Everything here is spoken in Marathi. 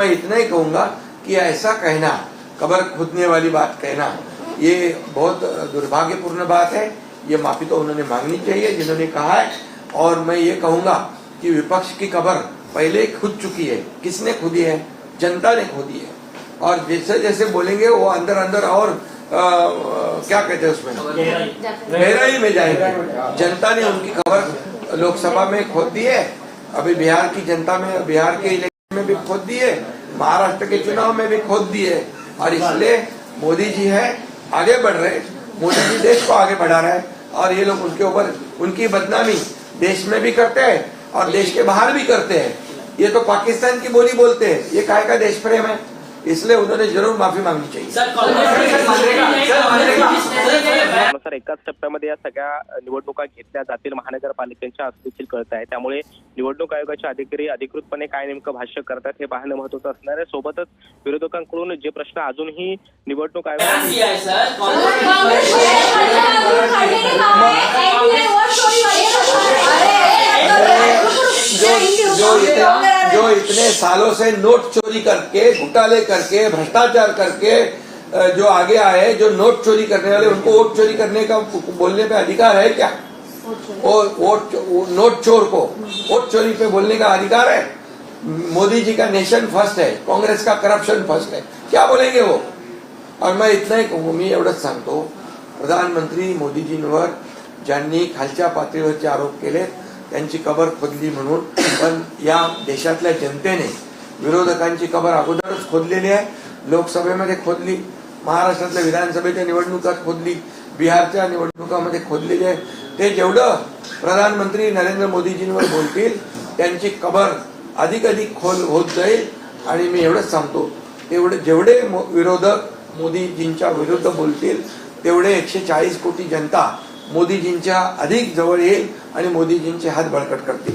मैं इतना ही कहूंगा कि ऐसा कहना, कब्र खोदने वाली बात कहना, ये बहुत दुर्भाग्यपूर्ण बात है। ये माफी तो उन्होंने मांगनी चाहिए जिन्होंने कहा है। और मैं ये कहूंगा कि विपक्ष की कब्र पहले खुद चुकी है। किसने खोदी है? जनता ने खोदी है। और जैसे जैसे बोलेंगे वो अंदर अंदर और क्या कहते हैं उसमें गहराई में जाएंगे। जनता ने उनकी कब्र लोकसभा में खोद दी है, अभी बिहार की जनता में, बिहार के इलेक्शन में भी खोद दी है, महाराष्ट्र के चुनाव में भी खोद दी है। और इसलिए मोदी जी है आगे बढ़ रहे, मोदी जी देश को आगे बढ़ा रहे हैं। और ये लोग उनके ऊपर उनकी बदनामी देश में भी करते हैं और देश के बाहर भी करते हैं। ये तो पाकिस्तान की बोली बोलते हैं। ये काय का देश प्रेम है? इसलिए उन्होंने जरूर माफी मागनी चाहिए। सर, एकाच टप्प्यामध्ये या सगळ्या निवडणुका घेतल्या जातील महानगरपालिकेच्या असं देखील कळत आहे। त्यामुळे निवडणूक आयोगाचे अधिकारी अधिकृतपणे काय नेमकं भाष्य करतात हे पाहणं महत्त्वाचं असणार आहे। सोबतच विरोधकांकडून जे प्रश्न अजूनही निवडणूक जो इतने सालों से नोट चोरी करके, घोटाले करके, भ्रष्टाचार करके जो आगे आए, जो नोट चोरी करने वाले, उनको वोट चोरी करने का बोलने पे अधिकार है क्या? नोट चोर को वोट चोरी पे बोलने का अधिकार है? मोदी जी का नेशन फर्स्ट है, कांग्रेस का करप्शन फर्स्ट है, क्या बोलेंगे वो? और मैं इतना ही कहूँ, मी एवढंच सांगतो, प्रधानमंत्री मोदीजींवर ज्यांनी खालच्या पातळीवरचे आरोप केले त्यांची कबर खोदली म्हणून, पण या देशातल्या जनतेने विरोधकांची कबर अगोदरच खोदलेली आहे। लोकसभेमध्ये खोदली, महाराष्ट्रातल्या विधानसभेच्या निवडणुकात खोदली, बिहारच्या निवडणुकामध्ये खोदलेली आहे। ते जेवढं प्रधानमंत्री नरेंद्र मोदीजींवर बोलतील त्यांची कबर अधिक अधिक खोल होत जाईल। आणि मी एवढंच सांगतो, जेवढे विरोधक मोदीजींच्या विरुद्ध बोलतील तेवढे 140 कोटी जनता मोदीजींच्या अधिक जवळ येईल आणि मोदीजींचे हात बळकट करतील।